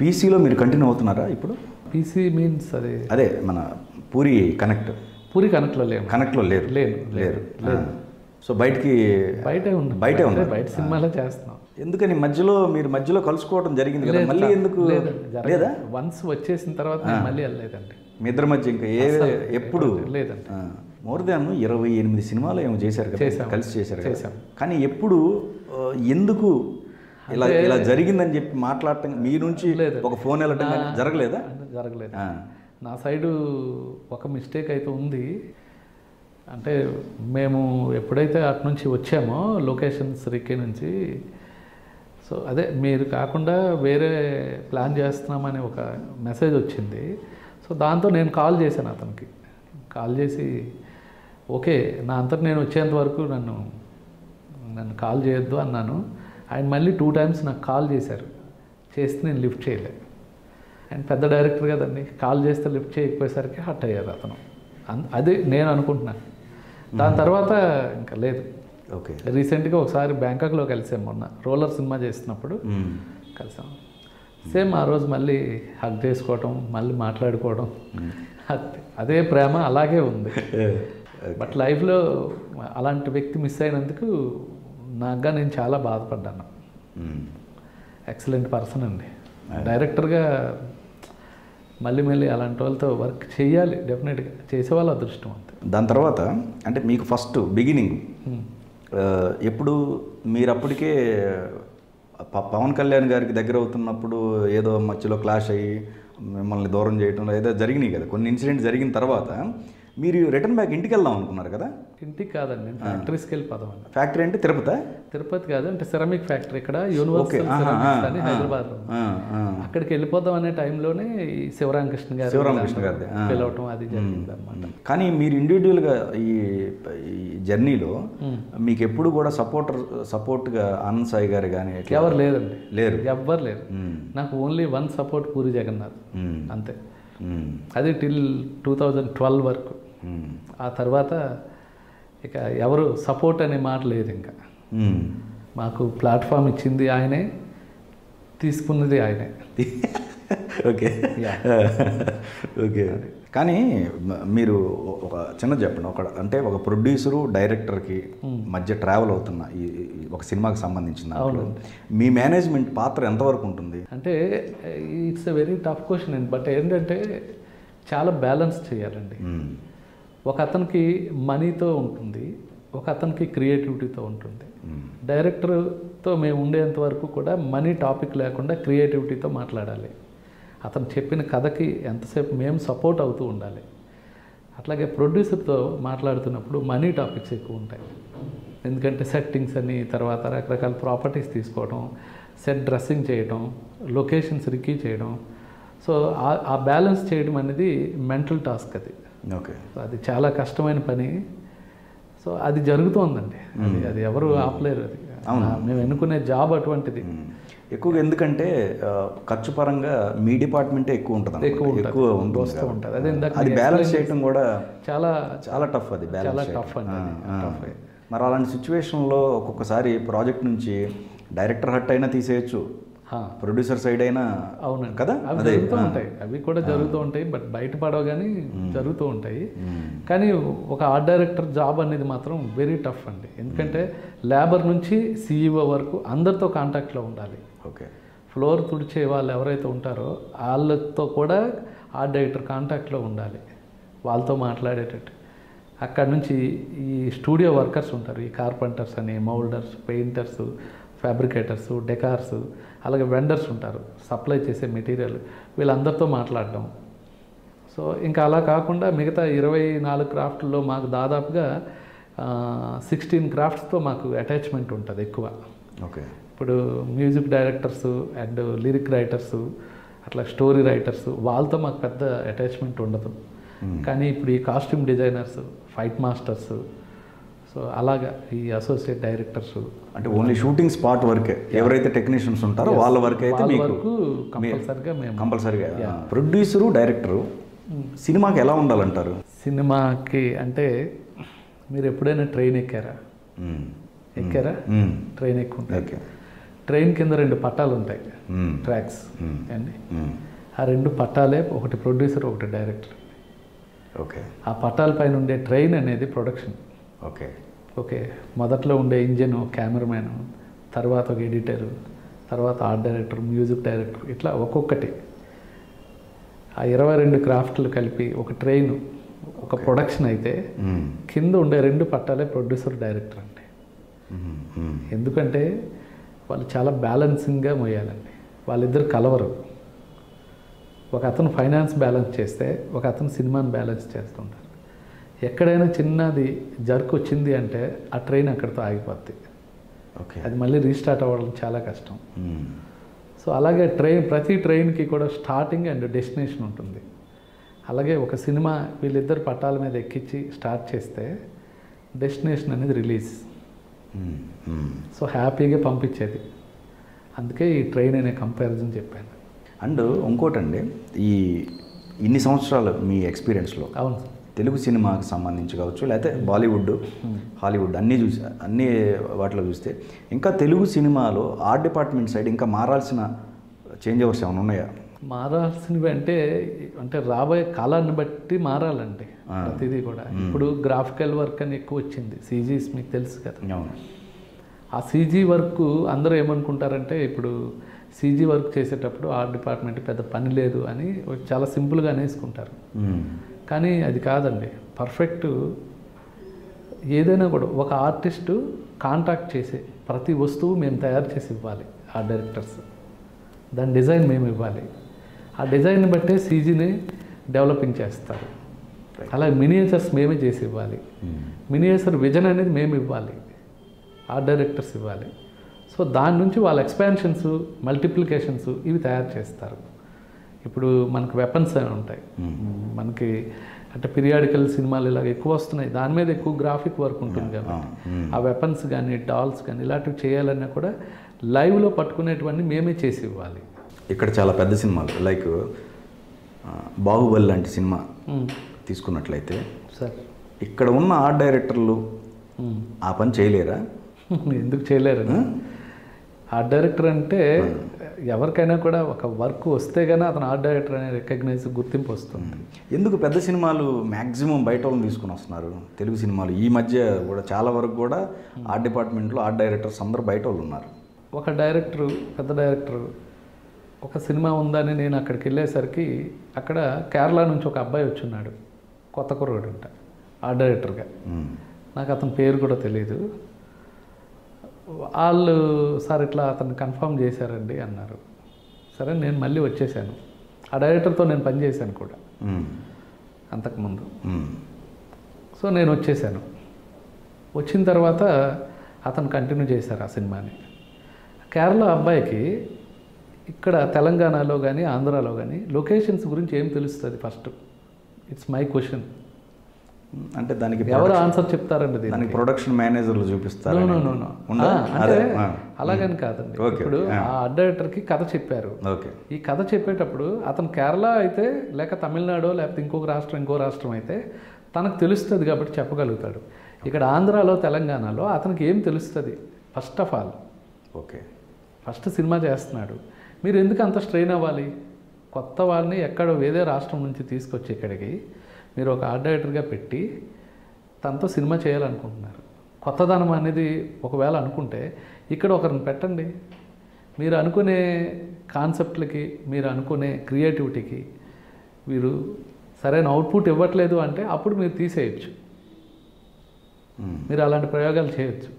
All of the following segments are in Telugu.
పీసీలో మీరు కంటిన్యూ అవుతున్నారా ఇప్పుడు? పీసీ మీన్స్ అదే మన పూరి కనెక్ట్. పూరి కనెక్ట్లో లేము. కనెక్ట్లో లేరు? లేరు. సో బయటికి బయటే ఉంది. బయట సినిమాలో చేస్తున్నాం. ఎందుకని మీరు మధ్యలో కలుసుకోవడం జరిగింది కదా, మళ్ళీ ఎందుకు లేదా? వన్స్ వచ్చేసిన తర్వాత మళ్ళీ వెళ్ళలేదండి. మీ ఇద్దరి మధ్య ఇంకా ఎప్పుడు లేదండి. మోర్ దాన్ 28 సినిమాలు ఏమో చేశారు కదా, కలిసి చేశారు. కానీ ఎప్పుడు ఎందుకు ఇలా జరిగిందని చెప్పి మాట్లాడటం మీ నుంచి ఒక ఫోన్ వెళ్ళటం జరగలేదు. నా సైడు ఒక మిస్టేక్ అయితే ఉంది. అంటే మేము ఎప్పుడైతే అటు నుంచి వచ్చామో లొకేషన్స్ రికే నుంచి, సో అదే మీరు కాకుండా వేరే ప్లాన్ చేస్తున్నామని ఒక మెసేజ్ వచ్చింది. సో దాంతో నేను కాల్ చేశాను అతనికి. కాల్ చేసి ఓకే నా అంతటి నేను వచ్చేంత వరకు నన్ను కాల్ చేయొద్దు అన్నాను. ఆయన మళ్ళీ 2 times నాకు కాల్ చేశారు. చేస్తే నేను లిఫ్ట్ చేయలే. ఆయన పెద్ద డైరెక్టర్ కదండి, కాల్ చేస్తే లిఫ్ట్ చేయకపోయేసరికి హట్ అయ్యారు అతను. అది నేను అనుకుంటున్నాను. దాని తర్వాత ఇంకా లేదు. ఓకే. రీసెంట్గా ఒకసారి బ్యాంకాక్లో కలిసాం, మొన్న రోలర్ సినిమా చేస్తున్నప్పుడు కలిసాం. సేమ్ ఆ రోజు మళ్ళీ హగ్ చేసుకోవటం, మళ్ళీ మాట్లాడుకోవడం, అదే ప్రేమ అలాగే ఉంది. బట్ లైఫ్లో అలాంటి వ్యక్తి మిస్ అయినందుకు నాకుగా నేను చాలా బాధపడ్డాను. ఎక్సలెంట్ పర్సన్ అండి. డైరెక్టర్గా మళ్ళీ అలాంటి వాళ్ళతో వర్క్ చేయాలి, డెఫినెట్గా చేసేవాళ్ళు అదృష్టం అంతే. దాని తర్వాత అంటే మీకు ఫస్ట్ బిగినింగ్ ఎప్పుడు మీరు అప్పటికే పవన్ కళ్యాణ్ గారికి దగ్గర అవుతున్నప్పుడు ఏదో మధ్యలో క్లాష్ అయ్యి మిమ్మల్ని దూరం చేయటం ఏదో జరిగినాయి కదా, కొన్ని ఇన్సిడెంట్స్ జరిగిన తర్వాత మీరు రిటర్న్ బ్యాక్ ఇంటికి వెళ్దాం అనుకున్నారు కదా? ఇంటికి కాదండి, నేను ఫ్యాక్టరీస్కి వెళ్ళిపోదాం. ఫ్యాక్టరీ అంటే తిరుపతి కాదు, అంటే సెరామిక్ ఫ్యాక్టరీ ఇక్కడ యూనివర్సల్ సెరామిక్స్ అని హైదరాబాద్లో. అక్కడికి వెళ్ళిపోదాం అనే టైంలోనే ఈ శివరామకృష్ణ గారు పిలవటం అది జరిగింది అనమాట. కానీ మీరు ఇండివిజువల్గా ఈ జర్నీలో మీకు ఎప్పుడు కూడా సపోర్ట్గా ఆనంద్ సాయి గారు కానీ ఎవరు లేదండి, ఎవ్వరు లేరు. నాకు only one support Puri Jagannadh అంతే. అది టిల్ 2012 వరకు. ఆ తర్వాత ఇక ఎవరు సపోర్ట్ అనే మాట లేదు. ఇంకా మాకు ప్లాట్ఫామ్ ఇచ్చింది ఆయనే, తీసుకున్నది ఆయనే. Okay okay. కానీ మీరు ఒక చిన్న చెప్పండి, అంటే ఒక ప్రొడ్యూసరు డైరెక్టర్కి మధ్య ట్రావెల్ అవుతున్న ఈ ఒక సినిమాకి సంబంధించిన మీ మేనేజ్మెంట్ పాత్ర ఎంతవరకు ఉంటుంది? అంటే it's a very tough question అండి. బట్ ఏంటంటే చాలా బ్యాలెన్స్ చేయాలండి. ఒక అతనికి మనీతో ఉంటుంది, ఒక అతనికి క్రియేటివిటీతో ఉంటుంది. డైరెక్టర్తో మేము ఉండేంత వరకు కూడా మనీ టాపిక్ లేకుండా క్రియేటివిటీతో మాట్లాడాలి. అతను చెప్పిన కథకి ఎంతసేపు మేము సపోర్ట్ అవుతూ ఉండాలి. అట్లాగే ప్రొడ్యూసర్తో మాట్లాడుతున్నప్పుడు మనీ టాపిక్స్ ఎక్కువ ఉంటాయి. ఎందుకంటే సెట్టింగ్స్ అని, తర్వాత రకరకాల ప్రాపర్టీస్ తీసుకోవడం, సెట్ డ్రెస్సింగ్ చేయడం, లొకేషన్స్ రికీ చేయడం. సో ఆ బ్యాలెన్స్ చేయడం అనేది మెంటల్ టాస్క్ అది. ఓకే. అది చాలా కష్టమైన పని. సో అది జరుగుతోందండి, అది ఎవరు ఆపలేరు. అది మేము ఎన్నుకునే జాబ్ అటువంటిది. ఎక్కువగా ఎందుకంటే ఖర్చు పరంగా మీ డిపార్ట్మెంటే ఎక్కువ ఉంటుంది, ఎక్కువ వస్తూ ఉంటుంది. అది బ్యాలెన్స్ చేయడం కూడా చాలా టఫ్. అది చాలా టఫ్ అండి. మరి అలాంటి సిచ్యువేషన్లో ఒక్కొక్కసారి ప్రాజెక్ట్ నుంచి డైరెక్టర్ హట్ అయినా తీసేయచ్చు, ప్రొడ్యూసర్ సైడ్ అయినా. అవునండి కదా, అవి జరుగుతూ ఉంటాయి, అవి కూడా జరుగుతూ ఉంటాయి. బట్ బయటపడవు కానీ జరుగుతూ ఉంటాయి. కానీ ఒక ఆర్ట్ డైరెక్టర్ జాబ్ అనేది మాత్రం వెరీ టఫ్ అండి. ఎందుకంటే లేబర్ నుంచి CEO వరకు అందరితో కాంటాక్ట్లో ఉండాలి. ఓకే. ఫ్లోర్ తుడిచే వాళ్ళు ఎవరైతే ఉంటారో వాళ్ళతో కూడా ఆర్ట్ డైరెక్టర్ కాంటాక్ట్లో ఉండాలి, వాళ్ళతో మాట్లాడేటట్టు. అక్కడ నుంచి ఈ స్టూడియో వర్కర్స్ ఉంటారు, ఈ కార్పెంటర్స్ అని, మౌల్డర్స్, పెయింటర్స్, ఫ్యాబ్రికేటర్స్, డెకార్స్, అలాగే వెండర్స్ ఉంటారు సప్లై చేసే మెటీరియల్, వీళ్ళందరితో మాట్లాడడం. సో ఇంకా అలా కాకుండా మిగతా 24 క్రాఫ్ట్లో మాకు దాదాపుగా 16 క్రాఫ్ట్స్తో మాకు అటాచ్మెంట్ ఉంటుంది ఎక్కువ. ఓకే. ఇప్పుడు music directors and lyric writers, అట్లా స్టోరీ రైటర్స్, వాళ్ళతో మాకు పెద్ద అటాచ్మెంట్ ఉండదు. కానీ ఇప్పుడు ఈ costume designers, fight masters, so అలాగా ఈ అసోసియేట్ డైరెక్టర్స్, అంటే ఓన్లీ షూటింగ్ స్పాట్ వరకే ఎవరైతే టెక్నీషియన్స్ ఉంటారో వాళ్ళ వరకు అయితే మీకు కంపల్సరిగా. ప్రొడ్యూసరు డైరెక్టరు సినిమాకి ఎలా ఉండాలంటారు? సినిమాకి అంటే మీరు ఎప్పుడైనా ట్రైన్ ఎక్కారా? ట్రైన్ ఎక్కుంటే ట్రైన్ కింద 2 పట్టాలు ఉంటాయి, ట్రాక్స్ అండి. ఆ 2 పట్టాలే, ఒకటి ప్రొడ్యూసర్ ఒకటి డైరెక్టర్. ఓకే. ఆ పట్టాల పైన ఉండే ట్రైన్ అనేది ప్రొడక్షన్. ఓకే. ఓకే, మొదట్లో ఉండే ఇంజను, కెమెరామ్యాను, తర్వాత ఒక ఎడిటరు, తర్వాత ఆర్ట్ డైరెక్టర్, మ్యూజిక్ డైరెక్టర్, ఇట్లా ఒక్కొక్కటి ఆ 22 క్రాఫ్ట్లు కలిపి ఒక ట్రైన్, ఒక ప్రొడక్షన్ అయితే కింద ఉండే 2 పట్టాలే ప్రొడ్యూసర్ డైరెక్టర్ అండి. ఎందుకంటే వాళ్ళు చాలా బ్యాలెన్సింగ్గా మోయాలండి. వాళ్ళిద్దరు కలవరు. ఒక అతను ఫైనాన్స్ బ్యాలెన్స్ చేస్తే ఒక అతను సినిమాని బ్యాలెన్స్ చేస్తుంటారు. ఎక్కడైనా చిన్నది జర్క్ వచ్చింది అంటే ఆ ట్రైన్ అక్కడితో ఆగిపోద్ది. ఓకే. అది మళ్ళీ రీస్టార్ట్ అవ్వడం చాలా కష్టం. సో అలాగే ప్రతి ట్రైన్కి కూడా స్టార్టింగ్ అండ్ డెస్టినేషన్ ఉంటుంది. అలాగే ఒక సినిమా వీళ్ళిద్దరు పట్టాల మీద ఎక్కించి స్టార్ట్ చేస్తే డెస్టినేషన్ అనేది రిలీజ్. సో హ్యాపీగా పంపించేది. అందుకే ఈ ట్రైన్ అనే కంపారిజన్ చెప్పాను. అండ్ ఇంకోటండి, ఈ ఇన్ని సంవత్సరాలు మీ ఎక్స్పీరియన్స్లో అవును సార్, తెలుగు సినిమాకి సంబంధించి కావచ్చు, లేకపోతే బాలీవుడ్, హాలీవుడ్ అన్ని వాటిలో చూస్తే ఇంకా తెలుగు సినిమాలో ఆర్ట్ డిపార్ట్మెంట్ సైడ్ ఇంకా మారాల్సిన చేంజ్ ఓవర్స్ ఏమైనా ఉన్నాయా? మారాల్సినవి అంటే రాబోయే కాలాన్ని బట్టి మారాలండి ప్రతిదీ కూడా. ఇప్పుడు గ్రాఫికల్ వర్క్ అని ఎక్కువ వచ్చింది, సీజీస్ మీకు తెలుసు కదా. అవును. ఆ సీజీ వర్క్ అందరూ ఏమనుకుంటారంటే ఇప్పుడు సీజీ వర్క్ చేసేటప్పుడు ఆర్ట్ డిపార్ట్మెంట్ పెద్ద పని లేదు అని చాలా సింపుల్గా అనేసుకుంటారు. కానీ అది కాదండి. పర్ఫెక్ట్ ఏదైనా కూడా ఒక ఆర్టిస్టు కాంటాక్ట్ చేసే ప్రతి వస్తువు మేము తయారు చేసి ఇవ్వాలి. ఆ డైరెక్టర్స్ దాని డిజైన్ మేము ఇవ్వాలి. ఆ డిజైన్ని బట్టే సీజీని డెవలపింగ్ చేస్తారు. అలా మినియేచర్స్ మేమే చేసి ఇవ్వాలి. మినియేచర్ విజన్ అనేది మేము ఇవ్వాలి, ఆర్ట్ డైరెక్టర్స్ ఇవ్వాలి. సో దాని నుంచి వాళ్ళ ఎక్స్పాన్షన్స్, మల్టిప్లికేషన్స్ ఇవి తయారు చేస్తారు. ఇప్పుడు మనకు వెపన్స్ అని ఉంటాయి, మనకి అంటే పీరియాడికల్ సినిమాలు ఇలాగ ఎక్కువ వస్తున్నాయి, దాని మీద ఎక్కువ గ్రాఫిక్ వర్క్ ఉంటుంది కాబట్టి ఆ వెపన్స్ కానీ డాల్స్ కానీ ఇలాంటివి చేయాలన్నా కూడా లైవ్లో పట్టుకునేటివన్నీ మేమే చేసి ఇవ్వాలి. ఇక్కడ చాలా పెద్ద సినిమాలు లైక్ బాహుబలి లాంటి సినిమా తీసుకున్నట్లయితే సార్, ఇక్కడ ఉన్న ఆర్ట్ డైరెక్టర్లు ఆ పని చేయలేరా? ఎందుకు చేయలేరు? ఆర్ట్ డైరెక్టర్ అంటే ఎవరికైనా కూడా ఒక వర్క్ వస్తే కానీ అతను ఆర్ట్ డైరెక్టర్ అనే రికగ్నైజ్, గుర్తింపు వస్తుంది. ఎందుకు పెద్ద సినిమాలు మ్యాక్సిమం బయట వాళ్ళని తీసుకుని వస్తున్నారు? తెలుగు సినిమాలు ఈ మధ్య కూడా చాలా వరకు కూడా ఆర్ట్ డిపార్ట్మెంట్లో ఆర్ట్ డైరెక్టర్స్ అందరూ బయట వాళ్ళు ఉన్నారు. ఒక డైరెక్టరు, పెద్ద డైరెక్టరు ఒక సినిమా ఉందని నేను అక్కడికి వెళ్ళేసరికి అక్కడ కేరళ నుంచి ఒక అబ్బాయి వచ్చున్నాడు, కొత్త కుర్రోడు అంట, ఆర్ట్ డైరెక్టర్గా. నాకు అతని పేరు కూడా తెలియదు. వాళ్ళు సార్ ఇట్లా అతను కన్ఫర్మ్ చేశారండి అన్నారు. సరే నేను మళ్ళీ వచ్చేసాను. ఆ డైరెక్టర్తో నేను పనిచేశాను కూడా అంతకుముందు. సో నేను వచ్చేసాను. వచ్చిన తర్వాత అతను కంటిన్యూ చేశారు ఆ సినిమాని. కేరళ అబ్బాయికి ఇక్కడ తెలంగాణలో కానీ ఆంధ్రాలో కానీ లొకేషన్స్ గురించి ఏం తెలుస్తుంది? First it's my question. అంటే దానికి ఎవరు ఆన్సర్ చెప్తారండి? దానికి ప్రొడక్షన్ మేనేజర్లు చూపిస్తారు. అంటే అలాగని కాదండి. ఇప్పుడు ఆ ఆర్ట్ డైరెక్టర్కి కథ చెప్పారు. ఈ కథ చెప్పేటప్పుడు అతను కేరళ అయితే లేక తమిళనాడు లేకపోతే ఇంకో రాష్ట్రం అయితే తనకు తెలుస్తుంది కాబట్టి చెప్పగలుగుతాడు. ఇక్కడ ఆంధ్రాలో తెలంగాణలో అతనికి ఏం తెలుస్తుంది? First of all first cinema చేస్తున్నాడు, మీరు ఎందుకు అంత స్ట్రెయిన్ అవ్వాలి? కొత్త వాళ్ళని ఎక్కడో వేరే రాష్ట్రం నుంచి తీసుకొచ్చి ఇక్కడికి మీరు ఒక ఆర్ట్ డైరెక్టర్గా పెట్టి తనతో సినిమా చేయాలనుకుంటున్నారు. కొత్తదనం అనేది ఒకవేళ అనుకుంటే ఇక్కడ ఒకరిని పెట్టండి. మీరు అనుకునే కాన్సెప్ట్లకి, మీరు అనుకునే క్రియేటివిటీకి మీరు సరైన అవుట్పుట్ ఇవ్వట్లేదు అంటే అప్పుడు మీరు తీసేయచ్చు. మీరు అలాంటి ప్రయోగాలు చేయొచ్చు.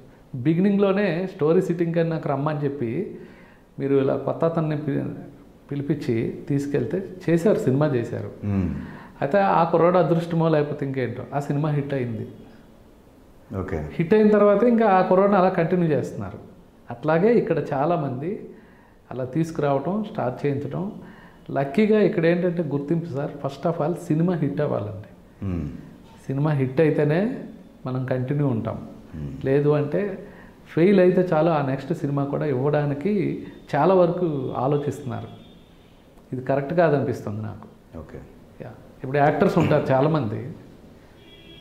బిగినింగ్లోనే స్టోరీ సిట్టింగ్ అని నాకు రమ్మని చెప్పి మీరు ఇలా కొత్త అతన్ని పిలిపించి తీసుకెళ్తే చేశారు, సినిమా చేశారు. అయితే ఆ కుర్రాడు అదృష్టమో లేకపోతే ఇంకేంటో ఆ సినిమా హిట్ అయింది. హిట్ అయిన తర్వాత ఇంకా ఆ కుర్రాడిని అలా కంటిన్యూ చేస్తున్నారు. అట్లాగే ఇక్కడ చాలామంది అలా తీసుకురావటం, స్టార్ట్ చేయించడం. లక్కీగా ఇక్కడ ఏంటంటే గుర్తింపు sir, first of all cinema hit అవ్వాలండి. సినిమా హిట్ అయితేనే మనం కంటిన్యూ ఉంటాం. లేదు అంటే ఫెయిల్ అయితే చాలు, ఆ నెక్స్ట్ సినిమా కూడా ఇవ్వడానికి చాలా వరకు ఆలోచిస్తున్నారు. ఇది కరెక్ట్ కాదనిపిస్తుంది నాకు. ఇప్పుడు యాక్టర్స్ ఉంటారు చాలామంది,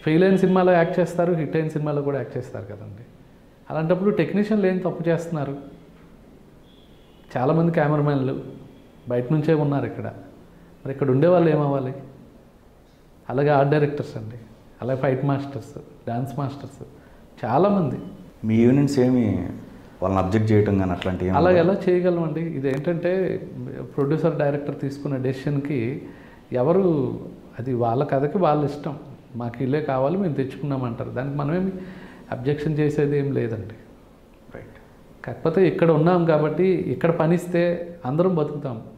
ఫెయిల్ అయిన సినిమాలో యాక్ట్ చేస్తారు, హిట్ అయిన సినిమాలో కూడా యాక్ట్ చేస్తారు కదండి. అలాంటప్పుడు టెక్నీషియన్లు ఏం తప్పు చేస్తున్నారు? చాలామంది కెమెరామెన్లు బయట నుంచే ఉన్నారు ఇక్కడ. మరి ఇక్కడ ఉండేవాళ్ళు ఏమవ్వాలి? అలాగే ఆర్ట్ డైరెక్టర్స్ అండి, అలాగే ఫైట్ మాస్టర్స్, డాన్స్ మాస్టర్స్ చాలామంది. మీ యూనిట్స్ ఏమి వాళ్ళని అబ్జెక్ట్ చేయటం కానీ అట్లాంటివి అలాగే ఎలా చేయగలమండి? ఇది ఏంటంటే ప్రొడ్యూసర్ డైరెక్టర్ తీసుకున్న డెసిషన్కి ఎవరు, అది వాళ్ళ కథకి వాళ్ళ ఇష్టం. మాకు ఇల్లే కావాలి, మేము తెచ్చుకున్నామంటారు. దానికి మనమేమి అబ్జెక్షన్ చేసేది ఏం లేదండి. రైట్. కాకపోతే ఇక్కడ ఉన్నాం కాబట్టి ఇక్కడ పనిస్తే అందరం బతుకుతాం.